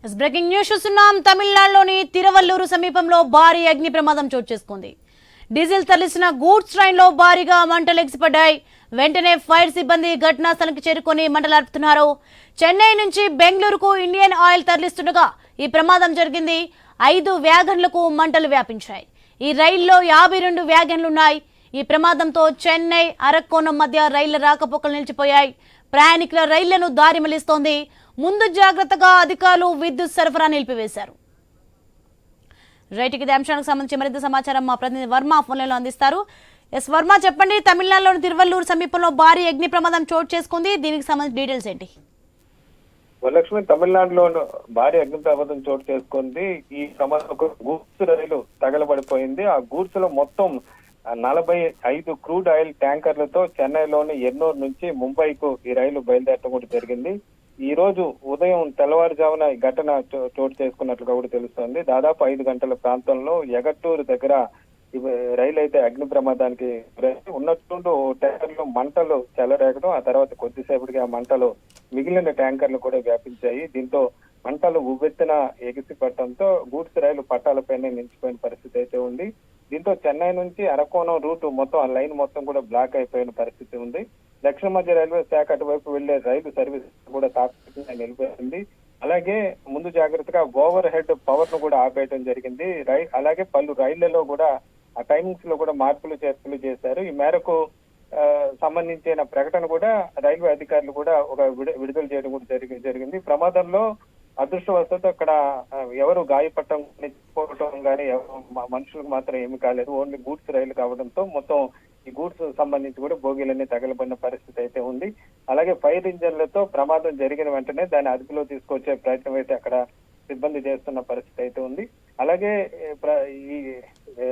Breaking news చూస్తున్నాం. తమిళనాడులోని తిరువల్లూరు సమీపంలో భారీ అగ్ని ప్రమాదం చోటు చేసుకుంది. డీజిల్ తరలిసిన గూడ్స్ ట్రైన్ లో భారీగా మంటలు ఎగిసిపడ్డాయి. వెంటనే ఫైర్ సిబ్బంది ఘటనా స్థలానికి చేరుకొని మంటలార్పుతున్నారు. చెన్నై నుంచి బెంగళూరుకు ఇండియన్ ఆయిల్ తరలిస్తుండగా ఈ ప్రమాదం జరిగింది. 5 వ్యాగన్లకు మంటలు వ్యాపించాయి. ఈ రైల్లో 52 వ్యాగన్లున్నాయి. ఈ ప్రమాదంతో చెన్నై అరక్కోణం మధ్య రైళ్ల రాకపోకలు నిలిచిపోయాయి. ప్రయాణికుల రైళ్లను దారి మళ్లిస్తోంది. ముందు జాగ్రత్తగా అధికారులు విద్యుత్ సరఫరా నిలిపివేశారు. రైట్, ఇదే అంశానికి సంబంధించి మరింత సమాచారం మా ప్రతినిధి వర్మ ఫోన్లో అందిస్తారు. ఎస్ వర్మ, చెప్పండి. తమిళనాడులోని తిరువల్లూరు సమీపంలో భారీ అగ్ని ప్రమాదం చోటు చేసుకుంది. దీనికి సంబంధించి డీటెయిల్స్ ఏంటి? వరలక్ష్మి, తమిళనాడులో భారీ అగ్ని ప్రమాదం చోటు చేసుకుంది. ఈ ప్రమాదం గూడ్స్ రైలు తగలబడిపోయింది. ఆ గూడ్స్ లో మొత్తం 45 క్రూడ్ ఆయిల్ ట్యాంకర్లతో చెన్నైలోని ఎన్నూరు నుంచి ముంబైకు ఈ రైలు బయలుదేరడం కూడా జరిగింది. ఈ రోజు ఉదయం తెల్లవారుజామున ఈ ఘటన చోటు చేసుకున్నట్లుగా కూడా తెలుస్తోంది. దాదాపు 5 గంటల ప్రాంతంలో ఎగట్టూరు దగ్గర రైలు అయితే అగ్ని ప్రమాదానికి ఉన్నట్టుండి ట్యాంకర్ లో మంటలు చెలరేగడం, ఆ తర్వాత కొద్దిసేపటికి ఆ మంటలు మిగిలిన ట్యాంకర్లు కూడా వ్యాపించాయి. దీంతో మంటలు ఉవ్వెత్తున ఎగిసిపడటంతో గూడ్స్ రైలు పట్టాలపైనే నిలిచిపోయిన పరిస్థితి అయితే ఉంది. దీంతో చెన్నై నుంచి అరకోణం రూట్ మొత్తం ఆ లైన్ మొత్తం కూడా బ్లాక్ అయిపోయిన పరిస్థితి ఉంది. దక్షిణ మధ్య రైల్వే శాఖ అటువైపు వెళ్లే రైలు సర్వీస్ కూడా తాత్కాలికంగా నిలిపివేసింది. అలాగే ముందు జాగ్రత్తగా ఓవర్ హెడ్ పవర్ ను కూడా ఆపేయడం జరిగింది. అలాగే పలు రైళ్లలో కూడా ఆ టైమింగ్స్ లో కూడా మార్పులు చేర్పులు చేశారు. ఈ మేరకు సంబంధించిన ప్రకటన కూడా రైల్వే అధికారులు కూడా ఒక విడుదల చేయడం కూడా జరిగింది. ప్రమాదంలో అదృష్టవశాత్తు అక్కడ ఎవరు గాయపడటం కానీ మనుషులకు మాత్రం ఏమి కాలేదు. ఓన్లీ గూడ్స్ రైలు కావడంతో మొత్తం ఈ గూడ్స్ సంబంధించి కూడా బోగీలన్నీ తగలబడిన పరిస్థితి అయితే ఉంది. అలాగే ఫైర్ ఇంజన్లతో ప్రమాదం జరిగిన వెంటనే దాన్ని అదుపులో తీసుకొచ్చే ప్రయత్నం అయితే అక్కడ సిబ్బంది చేస్తున్న పరిస్థితి అయితే ఉంది. అలాగే ఈ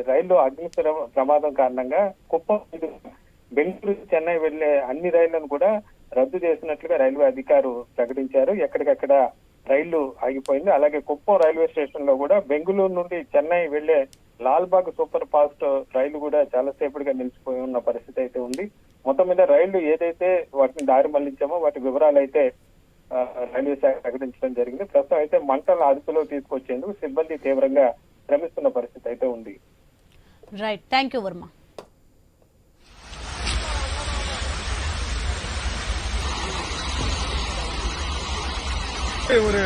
రైలు అగ్ని ప్రమాదం కారణంగా కుప్పం బెంగళూరు చెన్నై వెళ్లే అన్ని రైళ్లను కూడా రద్దు చేసినట్లుగా రైల్వే అధికారులు ప్రకటించారు. ఎక్కడికక్కడ రైళ్లు ఆగిపోయింది. అలాగే కుప్పం రైల్వే స్టేషన్ లో కూడా బెంగళూరు నుండి చెన్నై వెళ్లే లాల్బాగ్ సూపర్ ఫాస్ట్ రైలు కూడా చాలా సేపటిగా నిలిచిపోయి ఉన్న పరిస్థితి అయితే ఉంది. మొత్తం మీద రైళ్లు ఏదైతే వాటిని దారి మళ్లించామో వాటి వివరాలు అయితే రైల్వే శాఖ ప్రకటించడం జరిగింది. ప్రస్తుతం అయితే మంటలను అదుపులో తీసుకొచ్చేందుకు సిబ్బంది తీవ్రంగా శ్రమిస్తున్న పరిస్థితి అయితే ఉంది. Right, thank you Varma. ஒரு